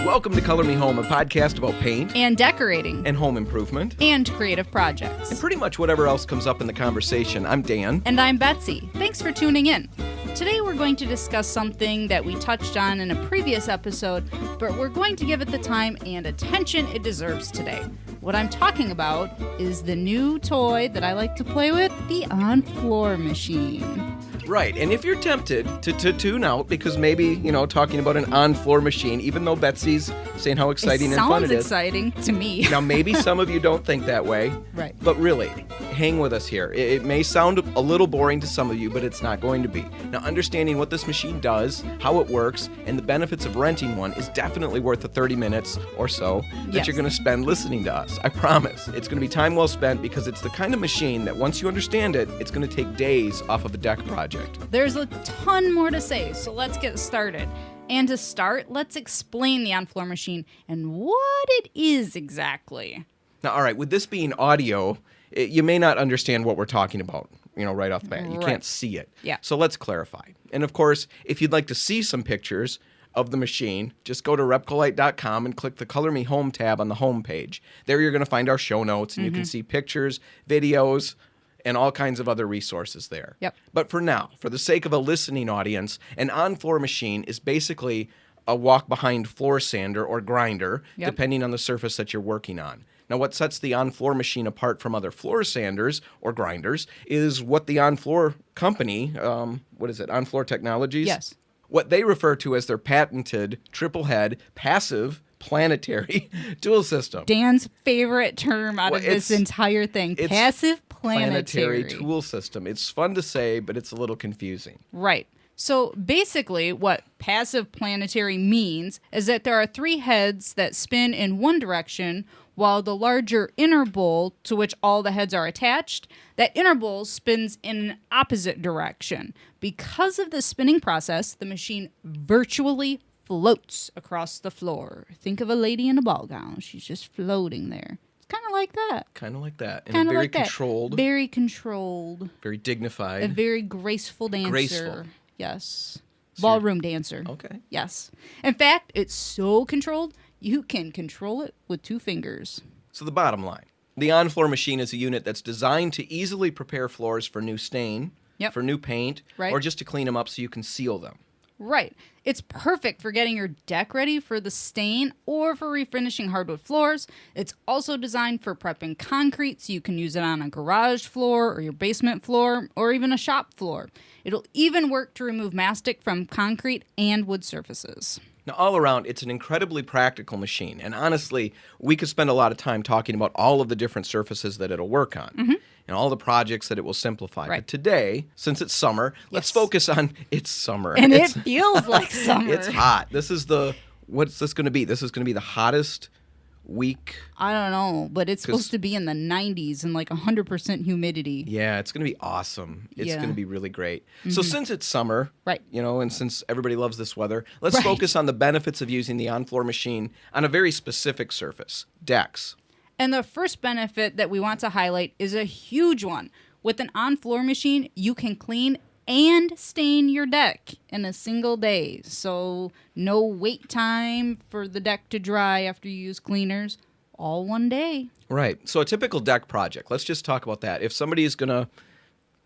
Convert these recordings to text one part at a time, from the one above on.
Welcome to Color Me Home, a podcast about paint and decorating and home improvement and creative projects. and pretty much whatever else comes up in the conversation. I'm Dan. And I'm Betsy. Thanks for tuning in. Today we're going to discuss something that we touched on in a previous episode, but we're going to give it the time and attention it deserves today. What I'm talking about is the new toy that I like to play with, the OnFloor Machine. Right, and if you're tempted to tune out because maybe, talking about an on-floor machine, even though Betsy's saying how exciting and fun it is. Sounds exciting to me. Now, maybe some of you don't think that way. Right. But really, hang with us here. It may sound a little boring to some of you, but it's not going to be. Now, understanding what this machine does, how it works, and the benefits of renting one is definitely worth the 30 minutes or so that Yes. you're going to spend listening to us. I promise. It's going to be time well spent because it's the kind of machine that once you understand it, it's going to take days off of a deck project. There's a ton more to say, so let's get started. And to start, let's explain the OnFloor Machine and what it is exactly. Now, all right, with this being audio, you may not understand what we're talking about, right off the bat. You Right. can't see it. Yeah. So let's clarify. And of course, if you'd like to see some pictures of the machine, just go to RepcoLite.com and click the Color Me Home tab on the home page. There you're going to find our show notes, and you can see pictures, videos, and all kinds of other resources there. Yep. But for now, for the sake of a listening audience, an on-floor machine is basically a walk-behind floor sander or grinder, Yep. depending on the surface that you're working on. Now, what sets the on-floor machine apart from other floor sanders or grinders is what the on-floor company, OnFloor Technologies? Yes. What they refer to as their patented triple-head passive planetary tool system. Dan's favorite term out Well, of this it's- entire thing. it's Passive planetary. tool system. It's fun to say, but it's a little confusing. Right. So basically, what passive planetary means is that there are three heads that spin in one direction, while the larger inner bowl, to which all the heads are attached, that inner bowl spins in an opposite direction. Because of the spinning process, the machine virtually floats across the floor. Think of a lady in a ball gown. She's just floating there. It's kind of like that. Kind of like that. And Kind of very like that. controlled, Very controlled. very A dignified. very graceful dancer. Graceful. Yes. So Ballroom dancer. Okay. Yes. In fact, it's so controlled, you can control it with 2 fingers. So the bottom line, the on-floor machine is a unit that's designed to easily prepare floors for new stain, Yep. for new paint, Right. or just to clean them up so you can seal them. Right. It's perfect for getting your deck ready for the stain or for refinishing hardwood floors. It's also designed for prepping concrete, so you can use it on a garage floor or your basement floor or even a shop floor. It'll even work to remove mastic from concrete and wood surfaces. Now, all around, it's an incredibly practical machine. And honestly, we could spend a lot of time talking about all of the different surfaces that it'll work on and all the projects that it will simplify. Right. But today, since it's summer, let's Yes. focus on it's summer. And It's- it feels like summer. It's hot. What's this going to be? This is going to be the hottest week. I don't know, but it's supposed to be in the 90s and like 100% humidity. Yeah, it's going to be awesome. It's Yeah. going to be really great. So since it's summer, Right. and since everybody loves this weather, let's Right. focus on the benefits of using the on-floor machine on a very specific surface, decks. And the first benefit that we want to highlight is a huge one. With an on-floor machine, you can clean and stain your deck in a single day. So no wait time for the deck to dry after you use cleaners. All one day. Right. So a typical deck project, let's just talk about that. If somebody is going to,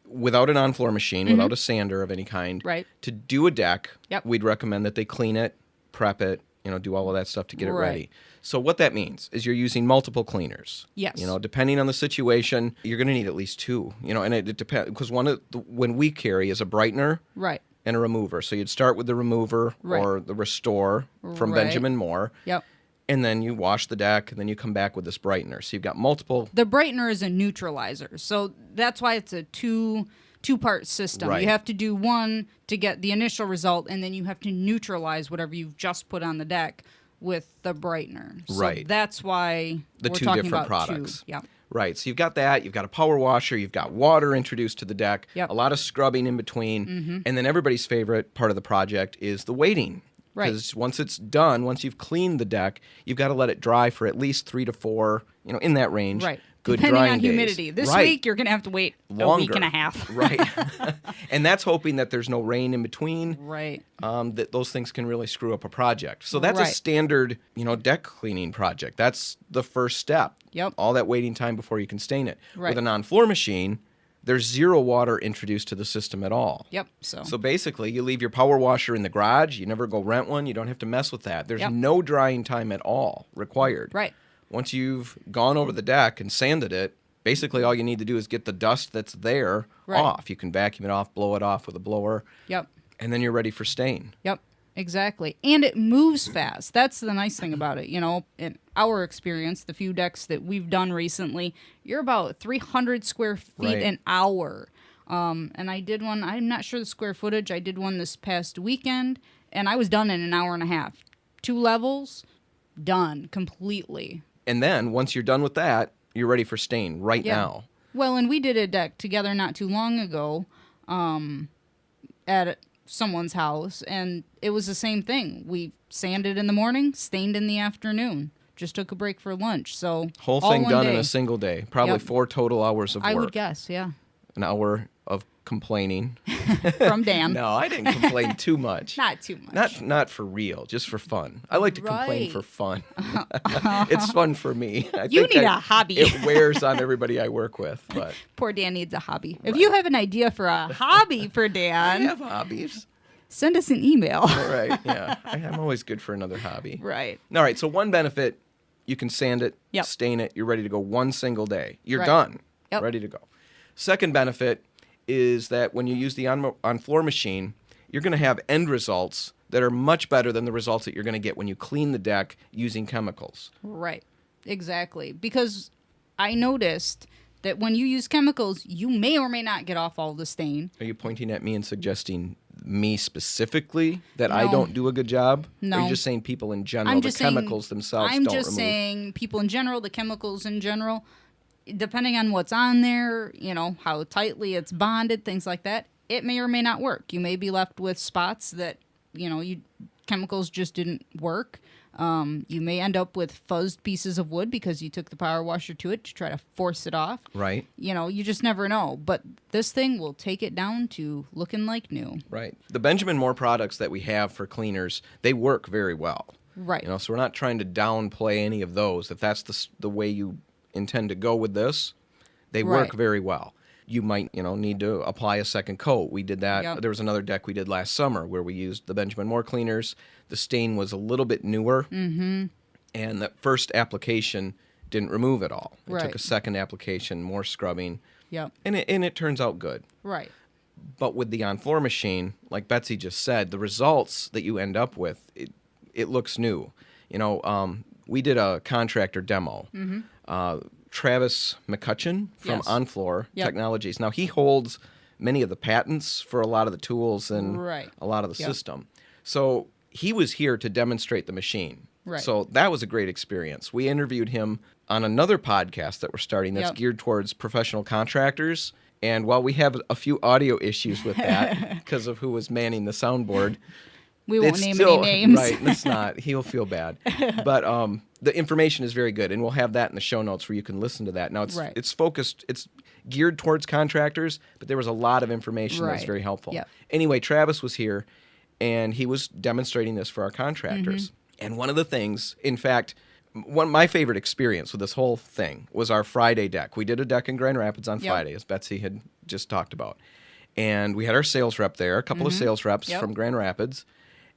without an on-floor machine, without a sander of any kind, Right. to do a deck, Yep. we'd recommend that they clean it, prep it, do all of that stuff to get it Right. ready. So what that means is you're using multiple cleaners. Yes. Depending on the situation, you're going to need at least 2. And it depends because when we carry is a brightener Right. and a remover. So you'd start with the remover Right. or the restore from Right. Benjamin Moore, Yep. and then you wash the deck, and then you come back with this brightener. So you've got multiple. The brightener is a neutralizer. So that's why it's a two-part system. Right. You have to do one to get the initial result, and then you have to neutralize whatever you've just put on the deck with the brightener. So Right. that's why The we're 2 talking different about products. 2. Yeah. Right. So you've got that. You've got a power washer. You've got water introduced to the deck. Yep. A lot of scrubbing in between. And then everybody's favorite part of the project is the waiting. Right. Because once it's done, once you've cleaned the deck, you've got to let it dry for at least 3 to 4, in that range, Right. good Depending drying on days. humidity. This Right. week, you're going to have to wait Longer. a week and a half. Right. And that's hoping that there's no rain in between. Right. That those things can really screw up a project. So that's a Right. standard, deck cleaning project. That's the first step. Yep. All that waiting time before you can stain it. Right. With an on-floor machine, there's zero water introduced to the system at all. Yep. So basically, you leave your power washer in the garage. You never go rent one. You don't have to mess with that. There's Yep. no drying time at all required. Right. Once you've gone over the deck and sanded it, basically all you need to do is get the dust that's there Right. off. You can vacuum it off, blow it off with a blower, Yep. and then you're ready for stain. Yep. Exactly. And it moves fast. That's the nice thing about it. In our experience, the few decks that we've done recently, you're about 300 square feet Right. an hour. And I did one, I'm not sure the square footage. I did one this past weekend, and I was done in an hour and a half. 2 levels, done completely. And then once you're done with that, you're ready for stain right Yeah. now. Well, and we did a deck together not too long ago at someone's house, and it was the same thing. We sanded in the morning, stained in the afternoon. Just took a break for lunch. So Whole all thing one done in day. a single day. Probably Yep. 4 total hours of work. I would guess, yeah. An hour of complaining. From Dan. No, I didn't complain too much. Not too much. Not for real, just for fun. I like to complain Right. for fun. It's fun for me. You need a hobby. It wears on everybody I work with, but Poor Dan needs a hobby. If you have an idea for a hobby for I Dan, have hobbies. send us an email. All right, yeah. I'm always good for another hobby. Right. All right, so one benefit, you can sand it, Yep. stain it, you're ready to go one single day. You're Right. done. Yep. Ready to go. Second benefit is that when you use the on-floor machine, you're going to have end results that are much better than the results that you're going to get when you clean the deck using chemicals. Right. Exactly. Because I noticed that when you use chemicals, you may or may not get off all the stain. Are you pointing at me and suggesting me specifically that I No. don't do a good job? Or are No. you just saying people in general, I'm the just saying, chemicals themselves I'm don't just remove? saying people in general, the chemicals in general, depending on what's on there, how tightly it's bonded, things like that, it may or may not work. You may be left with spots that, chemicals just didn't work. You may end up with fuzzed pieces of wood because you took the power washer to it to try to force it off. Right, You just never know. But this thing will take it down to looking like new. right. The Benjamin Moore products that we have for cleaners, they work very well. Right. So we're not trying to downplay any of those. If that's the way you intend to go with this, they work Right. very well. You might, need to apply a second coat. We did that. Yep. There was another deck we did last summer where we used the Benjamin Moore cleaners. The stain was a little bit newer, and that first application didn't remove it all. It took Right. a second application, more scrubbing, Yep. and it turns out good. Right. But with the on-floor machine, like Betsy just said, the results that you end up with, it looks new. We did a contractor demo. Travis McCutcheon from Yes. OnFloor Yep. Technologies. Now, he holds many of the patents for a lot of the tools and Right. a lot of the Yep. system. So he was here to demonstrate the machine. Right. So that was a great experience. We interviewed him on another podcast that we're starting that's Yep. geared towards professional contractors. And while we have a few audio issues with that because of who was manning the soundboard, We won't it's name still, any names. Right, let's not. He'll feel bad. But the information is very good, and we'll have that in the show notes where you can listen to that. Now, Right. it's focused, it's geared towards contractors, but there was a lot of information that was Right. very helpful. Yep. Anyway, Travis was here, and he was demonstrating this for our contractors. Mm-hmm. And one of the things, in fact, my favorite experience with this whole thing was our Friday deck. We did a deck in Grand Rapids on Yep. Friday, as Betsy had just talked about. And we had our sales rep there, a couple of sales reps Yep. from Grand Rapids,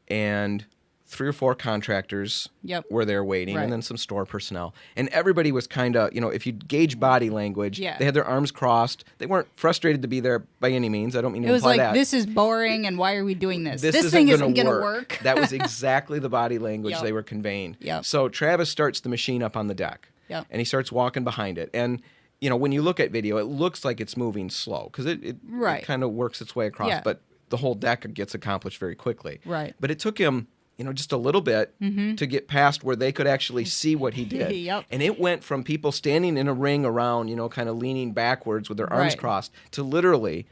and 3 or 4 contractors Yep. were there waiting, Right. and then some store personnel. And everybody was kind of, if you gauge body language, Yeah. they had their arms crossed. They weren't frustrated to be there by any means. I don't mean to It was imply like, that. this is boring, and why are we doing this? This thing isn't going going to to work. That was exactly the body language Yep. they were conveying. Yep. So Travis starts the machine up on the deck, Yep. and he starts walking behind it. And when you look at video, it looks like it's moving slow because it Right. kind of works its way across, Yeah. but the whole deck gets accomplished very quickly. Right. But it took him, just a little bit to get past where they could actually see what he did. Yep. And it went from people standing in a ring around, kind of leaning backwards with their arms Right. crossed to literally,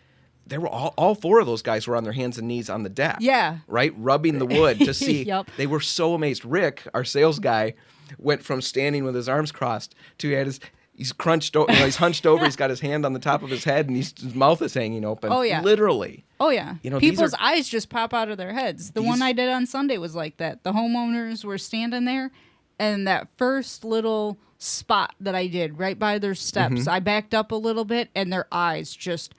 they were all 4 of those guys were on their hands and knees on the deck. Yeah. Right? Rubbing the wood to see. Yep. They were so amazed. Rick, our sales guy, went from standing with his arms crossed to he had his, He's he's hunched over. He's got his hand on the top of his head, and his mouth is hanging open. Oh, yeah. Literally. Oh, yeah. You know, people's eyes just pop out of their heads. The one I did on Sunday was like that. The homeowners were standing there, and that first little spot that I did right by their steps, I backed up a little bit, and their eyes just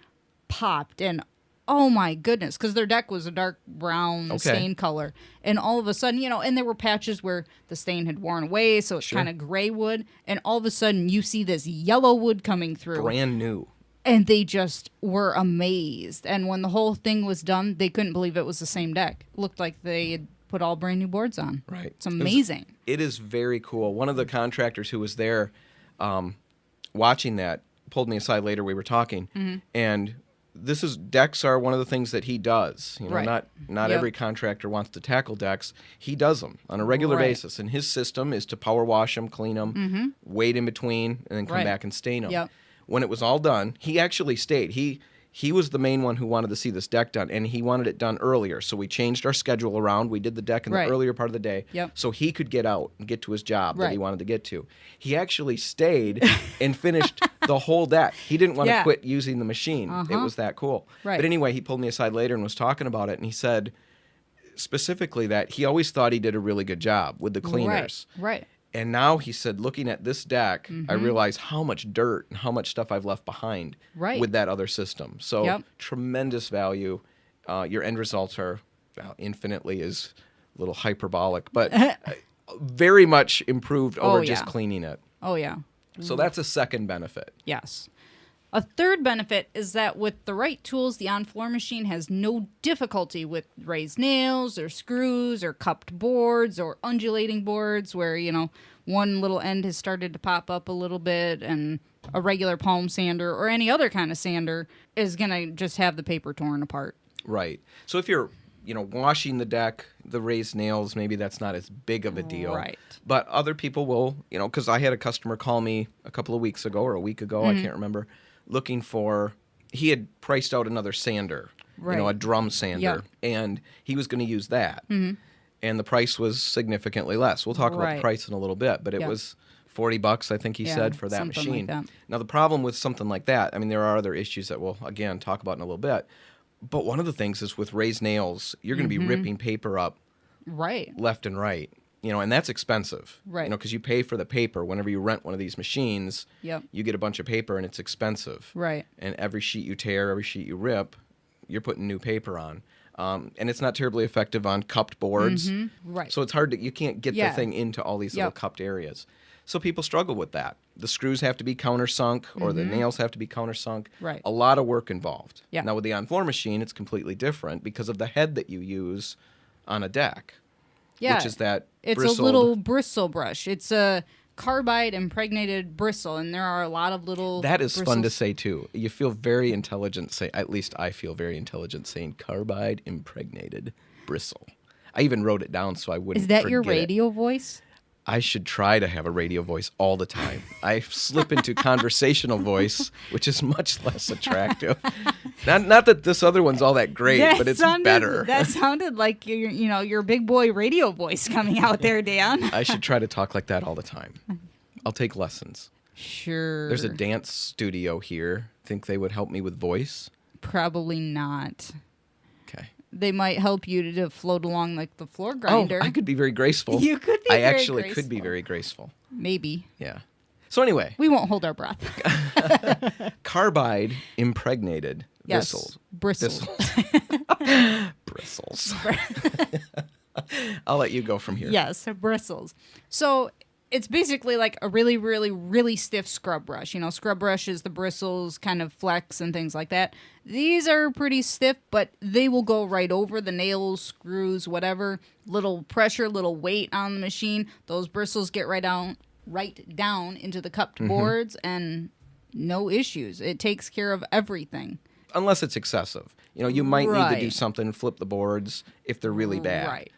popped. And oh my goodness, because their deck was a dark brown stain color. And all of a sudden, you know, and there were patches where the stain had worn away, so it's kind of gray wood. And all of a sudden, you see this yellow wood coming through. Brand new. And they just were amazed. And when the whole thing was done, they couldn't believe it was the same deck. It looked like they had put all brand new boards on. Right. It's amazing. It is very cool. One of the contractors who was there watching that pulled me aside later. We were talking, and decks are one of the things that he does. You know, not every contractor wants to tackle decks. He does them on a regular basis, and his system is to power wash them, clean them, wait in between, and then come back and stain them. Yep. When it was all done, he actually stayed. He was the main one who wanted to see this deck done, and he wanted it done earlier. So we changed our schedule around. We did the deck in the earlier part of the day, so he could get out and get to his job that he wanted to get to. He actually stayed and finished the whole deck. He didn't want to quit using the machine. It was that cool. Right. But anyway, he pulled me aside later and was talking about it, and he said specifically that he always thought he did a really good job with the cleaners. Right. And now he said, looking at this deck, I realize how much dirt and how much stuff I've left behind with that other system. So tremendous value. Your end results are infinitely is a little hyperbolic, but very much improved over just cleaning it. Oh, yeah. So that's a second benefit. Yes. A third benefit is that with the right tools, the OnFloor machine has no difficulty with raised nails or screws or cupped boards or undulating boards where, you know, one little end has started to pop up a little bit, and a regular palm sander or any other kind of sander is going to just have the paper torn apart. Right. So if you're, you know, washing the deck, the raised nails, maybe that's not as big of a deal. Right. But other people will, you know, because I had a customer call me a couple of weeks ago or a week ago, I can't remember, looking for, he had priced out another sander, you know, a drum sander, and he was going to use that. And the price was significantly less. We'll talk about the price in a little bit, but it was $40, I think he said, for that machine. Like that. Now, the problem with something like that, I mean, there are other issues that we'll, again, talk about in a little bit, but one of the things is with raised nails, you're going to be ripping paper up left and right. You know, and that's expensive. Right. You know, because you pay for the paper. Whenever you rent one of these machines, you get a bunch of paper, and it's expensive. Right. And every sheet you tear, every sheet you rip, you're putting new paper on. And it's not terribly effective on cupped boards. Right. So it's hard to, you can't get the thing into all these little cupped areas. So people struggle with that. The screws have to be countersunk, or the nails have to be countersunk. Right. A lot of work involved. Yeah. Now with the OnFloor machine, it's completely different because of the head that you use on a deck. Yeah. Which is that it's bristled, a little bristle brush. It's a carbide impregnated bristle, and there are a lot of little That is bristles. fun to say, too. You feel very intelligent, at least I feel very intelligent saying carbide impregnated bristle. I even wrote it down so I wouldn't Is that your forget it. radio voice? I should try to have a radio voice all the time. I slip into conversational voice, which is much less attractive. Not that this other one's all that great, but it's better. That sounded like your big boy radio voice coming out there, Dan. I should try to talk like that all the time. I'll take lessons. Sure. There's a dance studio here. Think they would help me with voice? Probably not. Okay. They might help you to float along like the floor grinder. Oh, I could be very graceful. You could be I very actually graceful. could be very graceful. Maybe. Yeah. So anyway. We won't hold our breath. Carbide impregnated Yes. bristles. Bristles. I'll let you go from here. Yes, bristles. So it's basically like a really, really, really stiff scrub brush. You know, scrub brushes, the bristles kind of flex and things like that. These are pretty stiff, but they will go right over the nails, screws, whatever. Little pressure, little weight on the machine. Those bristles get right down into the cupped boards, and no issues. It takes care of everything. Unless it's excessive. You know, you might need to do Right. something, flip the boards if they're really bad. Right.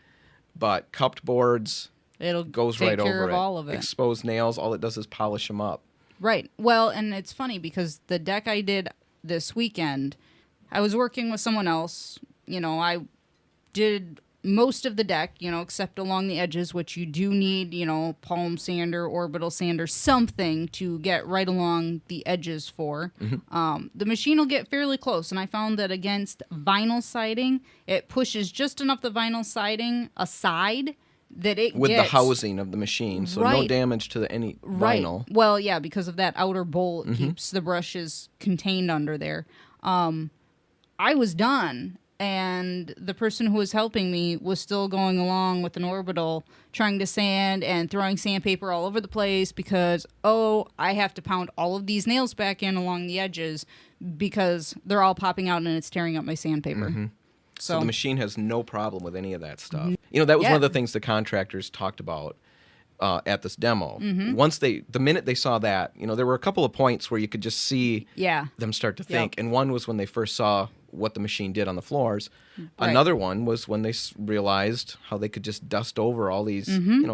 But cupped boards It'll goes take right care over of it. all of it. Exposed nails, all it does is polish them up. Right. Well, and it's funny because the deck I did this weekend, I was working with someone else. You know, I did most of the deck, except along the edges, which you do need, palm sander, orbital sander, something to get right along the edges for. The machine will get fairly close, and I found that against vinyl siding, it pushes just enough the vinyl siding aside that it with gets... the housing of the machine, so no damage to any vinyl. Well, yeah, because of that outer bowl, it keeps the brushes contained under there. I was done, and the person who was helping me was still going along with an orbital, trying to sand and throwing sandpaper all over the place because, I have to pound all of these nails back in along the edges because they're all popping out and it's tearing up my sandpaper. So the machine has no problem with any of that stuff. That was one of the things the contractors talked about at this demo. The minute they saw that, there were a couple of points where you could just see them start to think. And one was when they first saw what the machine did on the floors. Another one was when they realized how they could just dust over all these,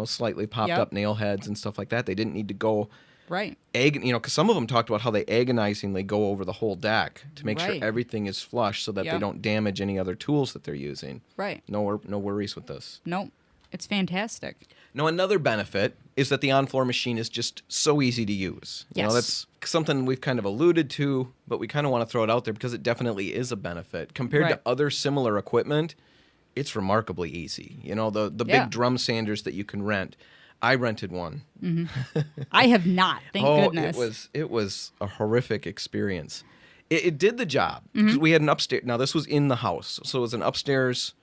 slightly popped up nail heads and stuff like that. They didn't need to go... because some of them talked about how they agonizingly go over the whole deck to make sure everything is flush so that they don't damage any other tools that they're using. No worries with this. Nope. It's fantastic. Now, another benefit is that the OnFloor machine is just so easy to use. That's something we've kind of alluded to, but we kind of want to throw it out there because it definitely is a benefit. Compared to other similar equipment, it's remarkably easy. The big drum sanders that you can rent. I rented one. I have not, thank goodness. It was a horrific experience. It did the job. Because we had an upstairs. Now, this was in the house, so it was an upstairs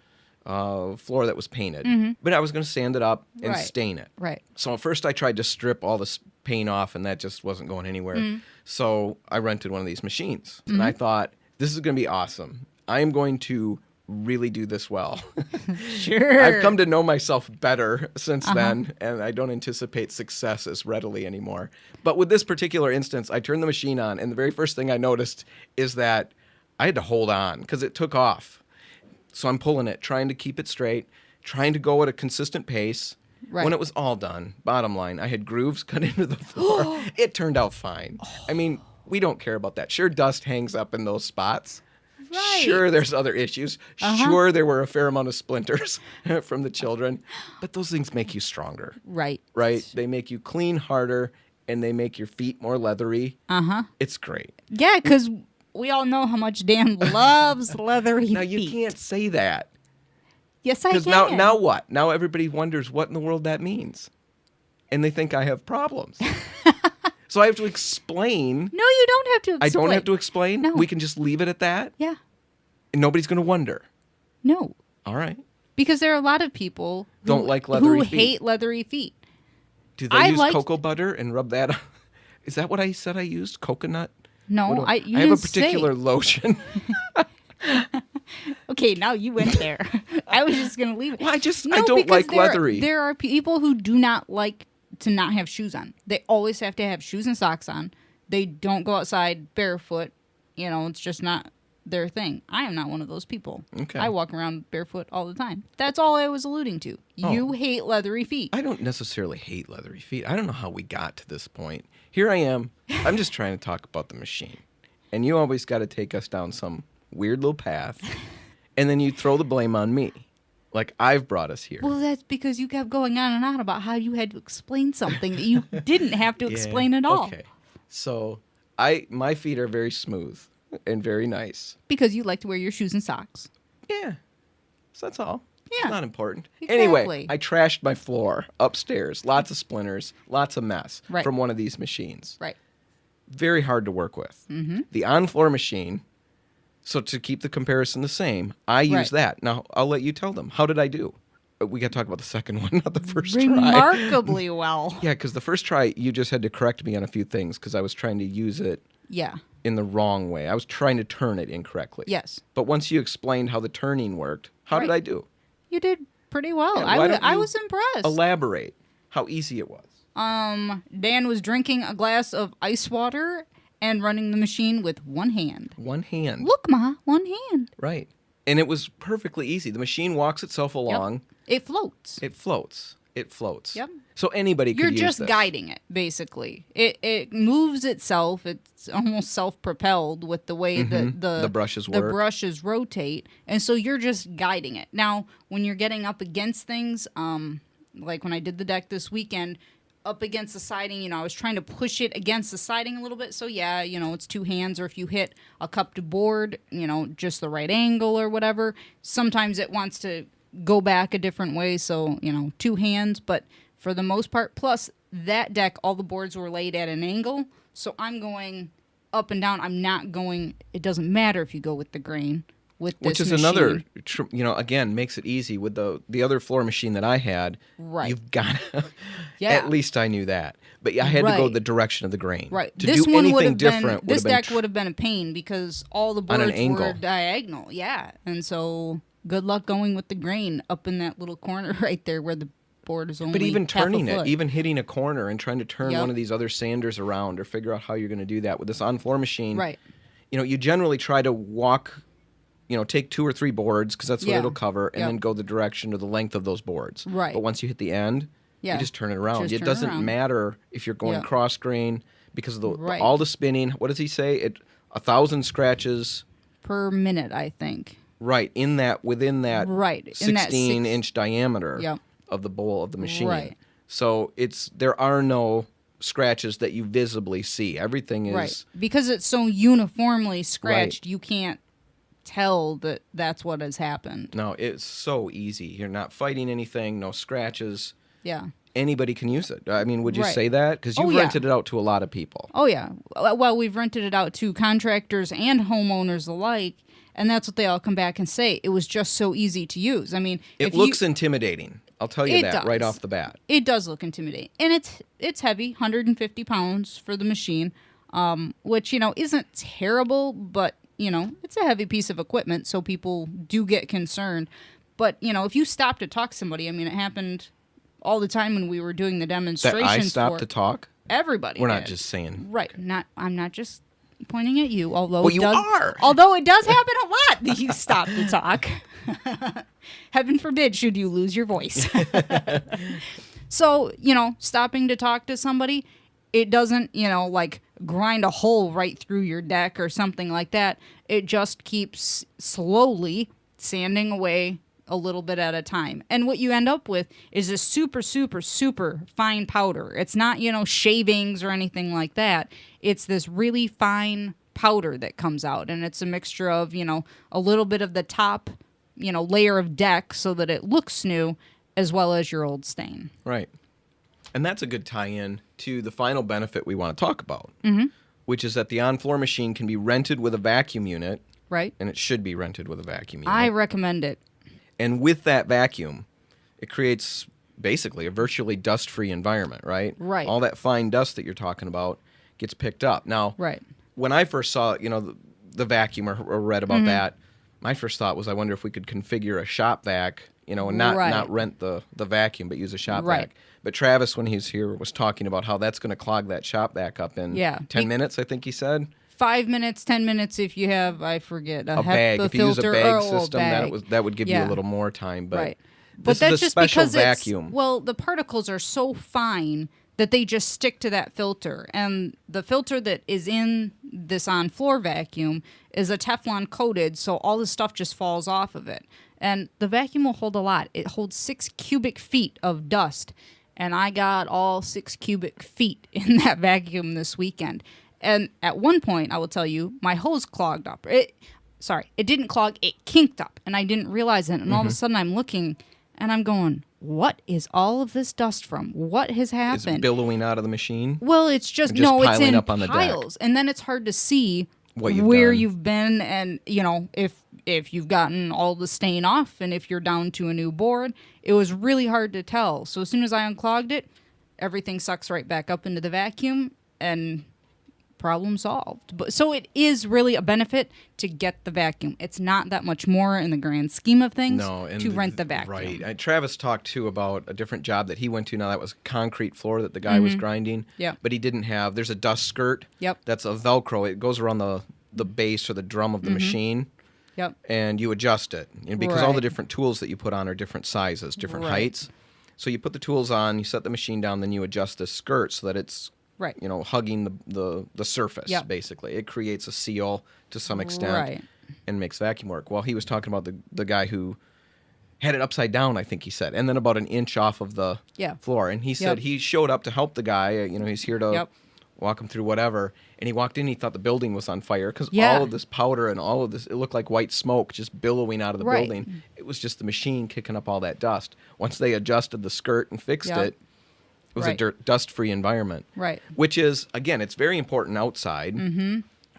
floor that was painted. But I was going to sand it up and stain it. So at first I tried to strip all this paint off, and that just wasn't going anywhere. So I rented one of these machines. And I thought, this is going to be awesome. I am going to really do this well. Sure. I've come to know myself better since then, and I don't anticipate success as readily anymore. But with this particular instance, I turned the machine on, and the very first thing I noticed is that I had to hold on because it took off. So I'm pulling it, trying to keep it straight, trying to go at a consistent pace. When it was all done, bottom line, I had grooves cut into the floor. It turned out fine. I mean, we don't care about that. Sure, dust hangs up in those spots. Sure, there's other issues. Sure, there were a fair amount of splinters from the children. But those things make you stronger. Right? They make you clean harder, and they make your feet more leathery. It's great. Yeah, because we all know how much Dan loves leathery feet. Now, you can't say that. Yes, I can. Because now what? Now everybody wonders what in the world that means. And they think I have problems. So I have to explain. No, you don't have to explain. I don't have to explain? No. We can just leave it at that? Yeah. And nobody's going to wonder? No. All right. Because there are a lot of people who who hate leathery feet. Do they use cocoa butter and rub that on? Is that what I said I used? Coconut? No, I have a particular lotion. Okay, now you went there. I was just going to leave it. Well, I don't like leathery. There are people who do not like to not have shoes on. They always have to have shoes and socks on. They don't go outside barefoot. It's just not their thing. I am not one of those people. Okay. I walk around barefoot all the time. That's all I was alluding to. You hate leathery feet. I don't necessarily hate leathery feet. I don't know how we got to this point. Here I am. I'm just trying to talk about the machine. And you always got to take us down some weird little path. And then you throw the blame on me. Like I've brought us here. Well, that's because you kept going on and on about how you had to explain something that you didn't have to explain at all. Okay. So my feet are very smooth and very nice. Because you like to wear your shoes and socks. Yeah. So that's all. Yeah. It's not important. Exactly. Anyway, I trashed my floor upstairs. Lots of splinters, lots of mess from one of these machines. Right. Very hard to work with. The OnFloor machine, so to keep the comparison the same, I use that. Now, I'll let you tell them. How did I do? We got to talk about the second one, not the first try. Remarkably well. Yeah, because the first try, you just had to correct me on a few things because I was trying to use it in the wrong way. I was trying to turn it incorrectly. Yes. But once you explained how the turning worked, how did I do? You did pretty well. Yeah, I was impressed. Elaborate how easy it was. Dan was drinking a glass of ice water and running the machine with one hand. One hand. Look, Ma, one hand. Right. And it was perfectly easy. The machine walks itself along. Yep. It floats. It floats. It floats. Yep. So anybody could You're use just this. guiding it, basically. It moves itself. It's almost self-propelled with the way the brushes rotate, and so you're just guiding it. Now, when you're getting up against things, like when I did the deck this weekend, up against the siding, I was trying to push it against the siding a little bit. So yeah, it's two hands, or if you hit a cupped board, just the right angle or whatever. Sometimes it wants to go back a different way, so two hands, but for the most part, plus that deck, all the boards were laid at an angle, so I'm going up and down. I'm not going, it doesn't matter if you go with the grain with this which is machine. another again, makes it easy with the other floor machine that I had. Right. You've got to Yeah. at least I knew that, but I had to go the direction of the grain. Right. To This do one anything different this deck would have been a pain because all the on an boards angle. were diagonal. Yeah, and so good luck going with the grain up in that little corner right there where the board is only But even half a turning it, foot. even hitting a corner and trying to turn Yep. one of these other sanders around or figure out how you're going to do that with this on-floor machine. Right. You generally try to walk, take 2 or 3 boards because that's what Yeah. it'll cover, and Yep. then go the direction or the length of those boards. Right. But once you hit the end, Yeah. you just turn it around. Just It turn doesn't around. matter if you're going Yep. cross grain because of Right. all the spinning. What does he say? 1,000 scratches. Per minute, I think. Right, within that Right, in that 16-inch diameter Yep. of the bowl of the machine. Right. So there are no scratches that you visibly see. Everything is Right. Because it's so uniformly scratched, you can't tell that that's what has happened. No, it's so easy. You're not fighting anything, no scratches. Yeah. Anybody can use it. I mean, would you Right. say that? Because Oh, you've yeah. rented it out to a lot of people. Oh, yeah. Well, we've rented it out to contractors and homeowners alike, and that's what they all come back and say. It was just so easy to use. I mean, It looks intimidating. I'll tell you It that right does. off the bat. It does look intimidating, and it's heavy, 150 pounds for the machine, which isn't terrible, but it's a heavy piece of equipment, so people do get concerned. But if you stop to talk to somebody, I mean, it happened all the time when we were doing the That demonstrations. I stopped to talk? Everybody. We're not did. just saying. Right. I'm not just pointing at you, although Well, it you does, are. Although it does happen a lot that you stop to talk. Heaven forbid should you lose your voice. So, stopping to talk to somebody, it doesn't, like grind a hole right through your deck or something like that. It just keeps slowly sanding away a little bit at a time. And what you end up with is a super, super, super fine powder. It's not, shavings or anything like that. It's this really fine powder that comes out. And it's a mixture of, a little bit of the top, layer of deck so that it looks new, as well as your old stain. Right. And that's a good tie-in to the final benefit we want to talk about, which is that the on-floor machine can be rented with a vacuum unit, Right? and it should be rented with a vacuum unit. I recommend it. And with that vacuum, it creates basically a virtually dust-free environment, right? Right. All that fine dust that you're talking about gets picked up. Now, Right. when I first saw, the vacuum or read about that, my first thought was, I wonder if we could configure a shop vac, and not Right. rent the vacuum, but use a shop Right. vac. But Travis, when he was here, was talking about how that's going to clog that shop vac up in Yeah. 10 minutes, I think he said. 5 minutes, 10 minutes if you have, I forget, A HEPA bag. If you use a filter bag or system, bag. that would give you a Yeah. little more time. But Right. this But that's is a just special because vacuum. the particles are so fine that they just stick to that filter. And the filter that is in this on-floor vacuum is a Teflon coated, so all the stuff just falls off of it. And the vacuum will hold a lot. It holds 6 cubic feet of dust. And I got all 6 cubic feet in that vacuum this weekend. And at one point, I will tell you, my hose clogged up. It didn't clog, it kinked up. And I didn't realize it. And all of a sudden I'm looking and I'm going, what is all of this dust from? What has Is happened? it billowing out of the machine? Well, it's just, Or just no, it's piling in up on the deck? piles. And then it's hard to see What you've where done. you've been and, if you've gotten all the stain off and if you're down to a new board. It was really hard to tell. So as soon as I unclogged it, everything sucks right back up into the vacuum and problem solved. But so it is really a benefit to get the vacuum. It's not that much more in the grand scheme of things to rent the vacuum. Right. Travis talked, too, about a different job that he went to. Now, that was concrete floor that the guy was grinding. Yep. But he didn't have, there's a dust skirt. Yep. That's a Velcro. It goes around the base or the drum of the machine. Yep. And you adjust it. And because all the Right. different tools that you put on are different sizes, different Right. heights. So you put the tools on, you set the machine down, then you adjust the skirt so that it's Right. hugging the surface, Yep. basically. It creates a seal to some extent Right. and makes vacuum work. Well, he was talking about the guy who had it upside down, I think he said, and then about an inch off of the floor. And he said he showed up to help the guy. He's here to walk him through whatever. And he walked in, he thought the building was on fire because all of this powder and all of this, it looked like white smoke just billowing out of the building. It was just the machine kicking up all that dust. Once they adjusted the skirt and fixed it, it was a dust-free environment. Right. Which is, again, it's very important outside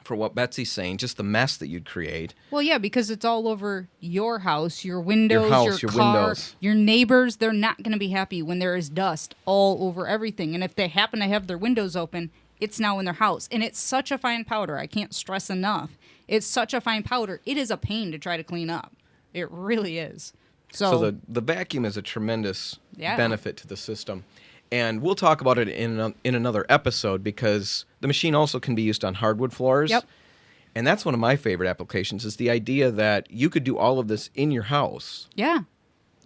for what Betsy's saying, just the mess that you'd create. Well, yeah, because it's all over your house, your windows, your car, windows. your neighbors. They're not going to be happy when there is dust all over everything. And if they happen to have their windows open, it's now in their house. And it's such a fine powder. I can't stress enough. It's such a fine powder. It is a pain to try to clean up. It really is. So the vacuum is a tremendous benefit to the system. And we'll talk about it in another episode because the machine also can be used on hardwood floors. Yep. And that's one of my favorite applications is the idea that you could do all of this in your house. Yeah.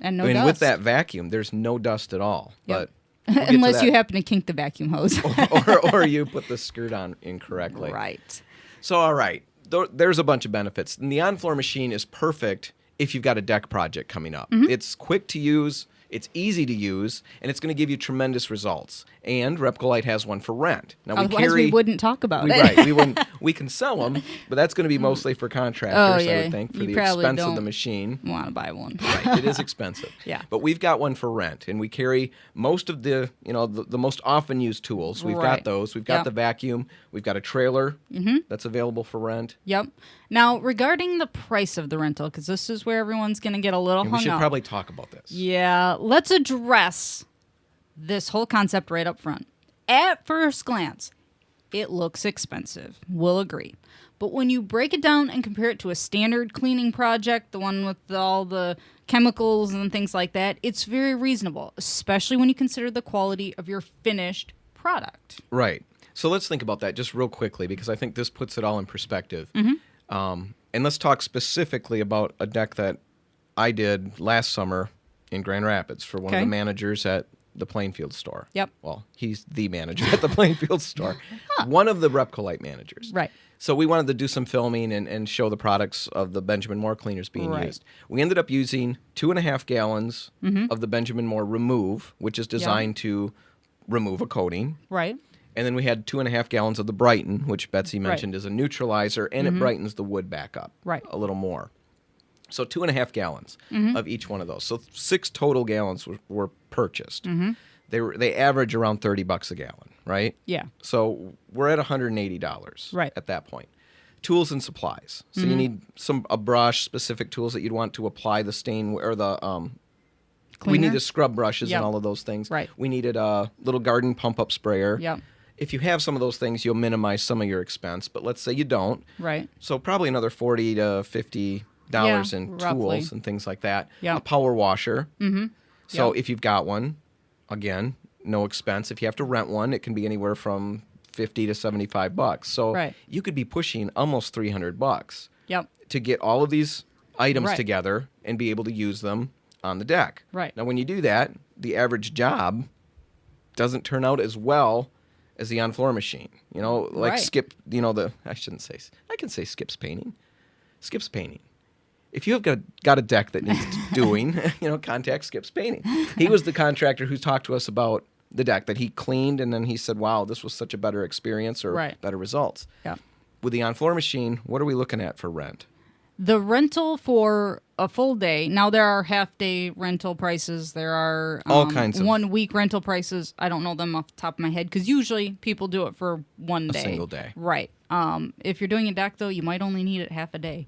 And no I mean, dust. with that vacuum, there's no dust at all. Yep. But we'll unless you happen to kink the vacuum hose. or you put the skirt on incorrectly. Right. So, all right. There's a bunch of benefits. And the OnFloor machine is perfect if you've got a deck project coming up. It's quick to use. It's easy to use, and it's going to give you tremendous results. And RepcoLite has one for rent. Now Otherwise, we wouldn't talk about it. Right. We wouldn't. We can sell them, but that's going to be mostly for contractors, I would think, for You the probably expense of don't the machine. want to buy one. Right. It is expensive. Yeah. But we've got one for rent, and we carry most of the most often used tools. We've got Right. those. We've got Yep. the vacuum. We've got a trailer that's available for rent. Yep. Now, regarding the price of the rental, because this is where everyone's going to get a little And hung we should up. probably talk about this. Yeah, let's address this whole concept right up front. At first glance, it looks expensive. We'll agree. But when you break it down and compare it to a standard cleaning project, the one with all the chemicals and things like that, it's very reasonable, especially when you consider the quality of your finished product. Right. So let's think about that just real quickly because I think this puts it all in perspective. And let's talk specifically about a deck that I did last summer in Grand Rapids for one of the managers at the Plainfield store. Yep. Well, he's the manager at the Plainfield store. One of the RepcoLite managers. Right. So we wanted to do some filming and show the products of the Benjamin Moore cleaners being used. We ended up using 2.5 gallons of the Benjamin Moore Remove, which is designed to remove a coating. Right. And then we had 2.5 gallons of the Brighton, which Betsy mentioned is a neutralizer, and it brightens the wood back up a little more. So 2.5 gallons of each one of those. So 6 total gallons were purchased. They average around $30 a gallon, right? Yeah. So we're at $180 at that point. Tools and supplies. So you need a brush, specific tools that you'd want to apply the stain or the we needed scrub brushes and all of those things. Right. We needed a little garden pump-up sprayer. Yep. If you have some of those things, you'll minimize some of your expense. But let's say you don't. Right. So probably another $40 to $50 in roughly. tools and things like that. Yep. A power washer. So if you've got one, again, no expense. If you have to rent one, it can be anywhere from $50 to $75. So you could be pushing almost $300 to get all of these items together and be able to use them on the deck. Right. Now, when you do that, the average job doesn't turn out as well as the OnFloor machine. Like Skip, I shouldn't say, I can say Skip's painting. Skip's painting. If you have got a deck that needs doing, contact Skip's Painting. He was the contractor who talked to us about the deck that he cleaned, and then he said, wow, this was such a better experience or better results. Yeah. With the OnFloor machine, what are we looking at for rent? The rental for a full day, now there are half-day rental prices. There are all kinds of 1 week rental prices. I don't know them off the top of my head because usually people do it for one day. A single day. Right. If you're doing a deck, though, you might only need it half a day.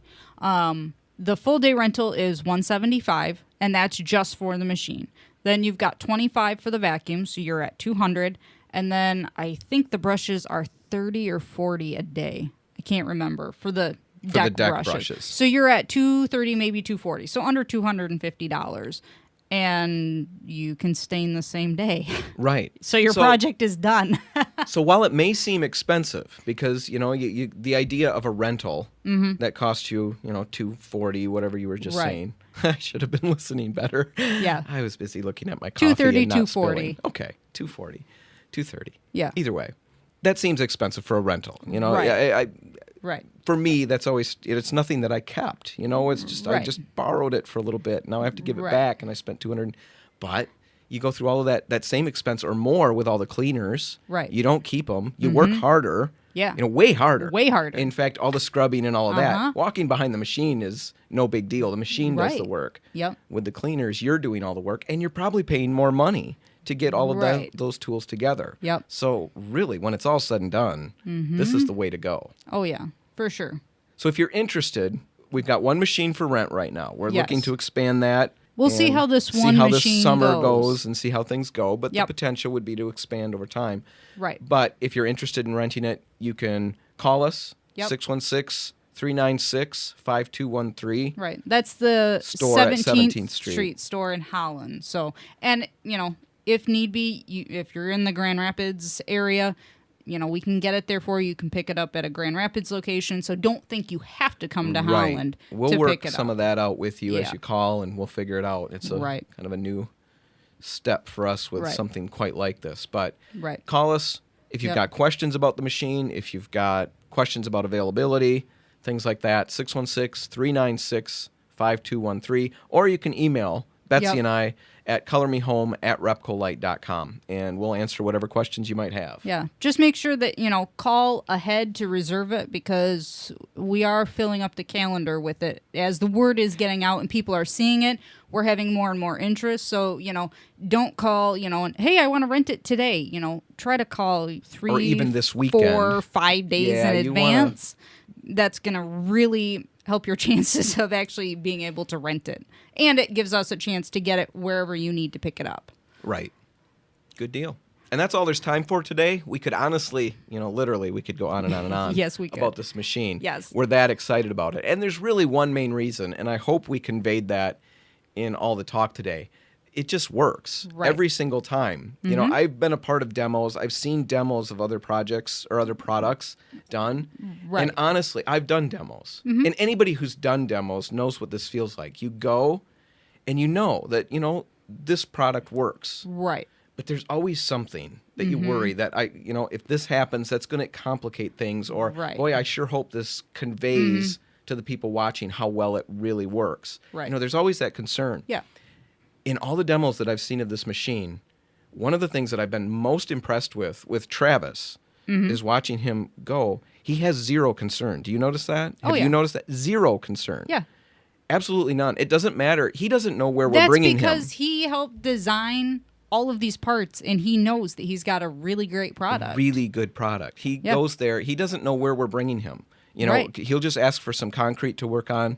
The full-day rental is $175, and that's just for the machine. Then you've got $25 for the vacuum, so you're at $200. And then I think the brushes are $30 or $40 a day. I can't remember for the deck brushes. So you're at $230, maybe $240, so under $250. and you can stain the same day. Right. So your project is done. So while it may seem expensive, because the idea of a rental that costs you $240, whatever you were just saying. I should have been listening better. Yeah. I was busy looking at my coffee. $230, and not $240. spilling. Okay, $240, $230. Yeah. Either way, that seems expensive for a rental. Right. Right. For me, that's always, it's nothing that I kept. It's just, I Right. just borrowed it for a little bit. Now I have to give it Right. back, and I spent $200. But you go through all of that same expense or more with all the cleaners. Right. You don't keep them. You work harder. Yeah. Way harder. Way harder. In fact, all the scrubbing and all of that. Walking behind the machine is no big deal. The machine does the Right. work. Yep. With the cleaners, you're doing all the work, and you're probably paying more money to get all of Right. those tools together. Yep. So really, when it's all said and done, this is the way to go. Oh, yeah, for sure. So if you're interested, we've got one machine for rent right now. We're Yes. looking to expand that. We'll see and how this see one how machine this summer goes. and see how things go. But Yep. the potential would be to expand over time. Right. But if you're interested in renting it, you can call us, Yep. 616-396-5213. Right. That's the Store at 17th 17th Street. Street store in Holland. So, and, if need be, if you're in the Grand Rapids area, we can get it there for you. You can pick it up at a Grand Rapids location. So don't think you have to come to Holland We'll to work pick it some up. of that out with you as Yeah. you call, and we'll figure it out. It's a Right. kind of a new step for us with Right. something quite like this. But Right. call us if you've Yep. got questions about the machine, if you've got questions about availability, things like that, 616-396-5213, or you can email Betsy Yep. and I at colormehome@repcolite.com, and we'll answer whatever questions you might have. Yeah. Just make sure that, call ahead to reserve it, because we are filling up the calendar with it. As the word is getting out and people are seeing it, we're having more and more interest. So, don't call, and, hey, I want to rent it today. Try to call 3 Or even this weekend. 4, 5 days Yeah, in you wanna- advance. That's going to really help your chances of actually being able to rent it. And it gives us a chance to get it wherever you need to pick it up. Right. Good deal. And that's all there's time for today. We could honestly, literally, we could go on and on and on Yes, we could. about this machine. Yes. We're that excited about it. And there's really one main reason, and I hope we conveyed that in all the talk today. It just works Right. every single time. I've been a part of demos. I've seen demos of other projects or other products done. Right. And honestly, I've done demos. And anybody who's done demos knows what this feels like. You go and you know that, this product works. Right. But there's always something that you worry that if this happens, that's going to complicate things. Or, Right. boy, I sure hope this conveys to the people watching how well it really works. Right. There's always that concern. Yeah. In all the demos that I've seen of this machine, one of the things that I've been most impressed with Travis is watching him go. He has zero concern. Do you notice that? Oh, Have yeah. you noticed that? Zero concern. Yeah. Absolutely none. It doesn't matter. He doesn't know where we're That's bringing him. because he helped design all of these parts, and he knows that he's got a really great product. Really good product. He Yep. goes there. He doesn't know where we're bringing him. Right. He'll just ask for some concrete to work on,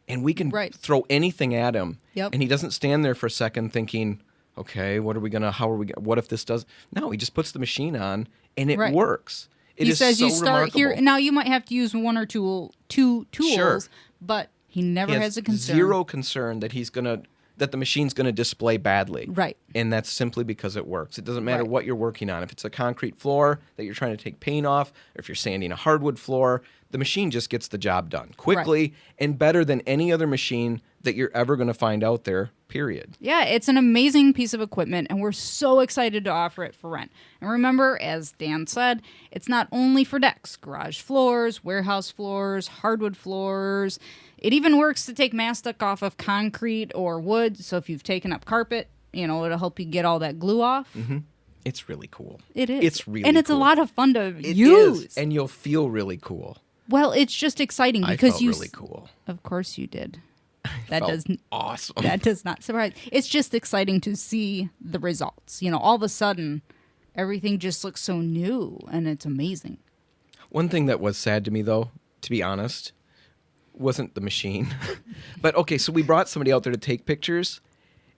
and we can Right. throw anything at him. Yep. And he doesn't stand there for a second thinking, okay, what are we gonna? How are we? What if this does? No, he just puts the machine on, and it Right. works. It He is says so you start here. remarkable. Now you might have to use one or two tools, Sure. but he never He has a concern. zero concern that that the machine's gonna display badly. Right. And that's simply because it works. It doesn't matter Right. what you're working on. If it's a concrete floor that you're trying to take paint off, or if you're sanding a hardwood floor, the machine just gets the job done quickly and better than any other machine that you're ever going to find out there, period. Yeah, it's an amazing piece of equipment, and we're so excited to offer it for rent. And remember, as Dan said, it's not only for decks, garage floors, warehouse floors, hardwood floors. It even works to take mastic off of concrete or wood. So if you've taken up carpet, it'll help you get all that glue off. It's really cool. It is. It's really and it's cool. a lot of fun to It use. is, and you'll feel really cool. Well, it's just exciting I because felt you really cool. Of course you did. Felt awesome. That does not surprise. It's just exciting to see the results. All of a sudden, everything just looks so new, and it's amazing. One thing that was sad to me, though, to be honest, wasn't the machine. But, okay, so we brought somebody out there to take pictures,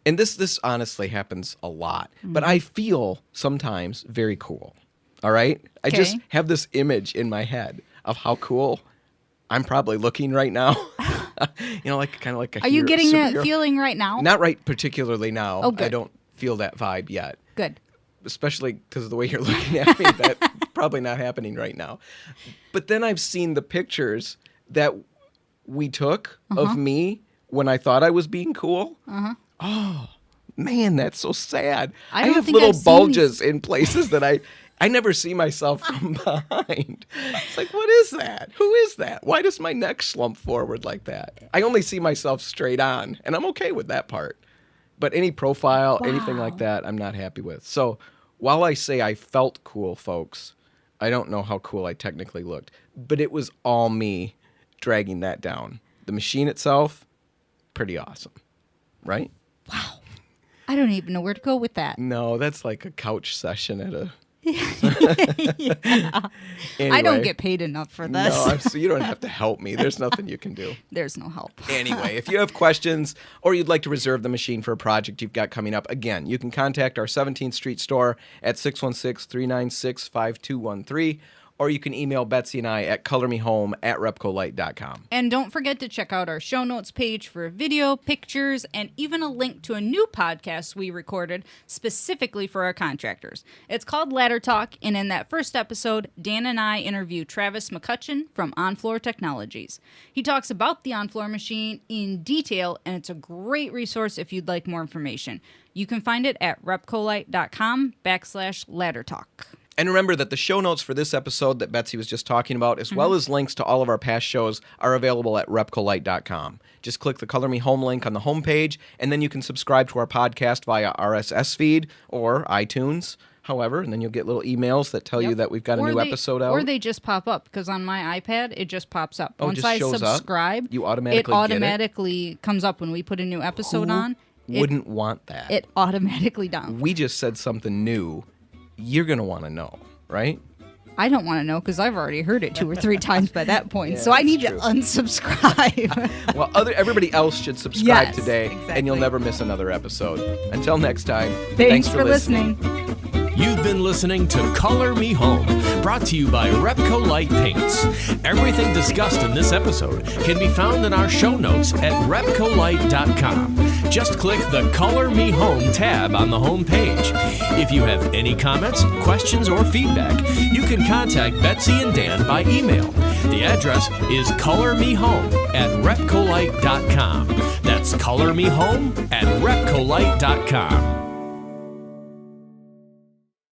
and this honestly happens a lot. But I feel sometimes very cool, all right? I just Okay. have this image in my head of how cool I'm probably looking right now. Like kind of like a Are you getting that superhero. feeling right now? Not right particularly now. Oh, good. I don't feel that vibe yet. Good. Especially because of the way you're looking at me. That's probably not happening right now. But then I've seen the pictures that we took of me when I thought I was being cool. Oh, man, that's so sad. I don't have think little I've seen bulges in places that I never see myself from behind. It's like, what is that? Who is that? Why does my neck slump forward like that? I only see myself straight on, and I'm okay with that part. But any profile, anything like that, I'm not happy with. So while I say I felt cool, folks, I don't know how cool I technically looked. But it was all me dragging that down. The machine itself, pretty awesome. Right? Wow. I don't even know where to go with that. No, that's like a couch session at a... I Anyway. don't get paid enough for this. No, so you don't have to help me. There's nothing you can do. There's no help. Anyway, if you have questions or you'd like to reserve the machine for a project you've got coming up, again, you can contact our 17th Street store at 616-396-5213, or you can email Betsy and I at colormehome@repcolite.com. And don't forget to check out our show notes page for video, pictures, and even a link to a new podcast we recorded specifically for our contractors. It's called Ladder Talk, and in that first episode, Dan and I interview Travis McCutcheon from OnFloor Technologies. He talks about the OnFloor machine in detail, and it's a great resource if you'd like more information. You can find it at repcolite.com/Ladder Talk. And remember that the show notes for this episode that Betsy was just talking about, as well as links to all of our past shows, are available at RepcoLite.com. Just click the Color Me Home link on the homepage, and then you can subscribe to our podcast via RSS feed or iTunes, however, and then you'll get little emails that tell you that we've got a new episode out. Or they just pop up, because on my iPad, it just pops up. Oh, it Once just I shows up? subscribe, You automatically it get it? automatically comes up when we put a new episode on. Wouldn't want that. It automatically down. We just said something new. You're going to want to know, right? I don't want to know because I've already heard it 2 or 3 times by that point. Yeah, so I that's need true. to unsubscribe. Well, everybody else should subscribe Yes, today, and you'll exactly. never miss another episode. Until next time, Thanks for listening. You've been listening to Color Me Home, brought to you by RepcoLite Paints. Everything discussed in this episode can be found in our show notes at RepcoLite.com. Just click the Color Me Home tab on the home page. If you have any comments, questions, or feedback, you can contact Betsy and Dan by email. The address is colormehome@repcolite.com. That's colormehome@repcolite.com.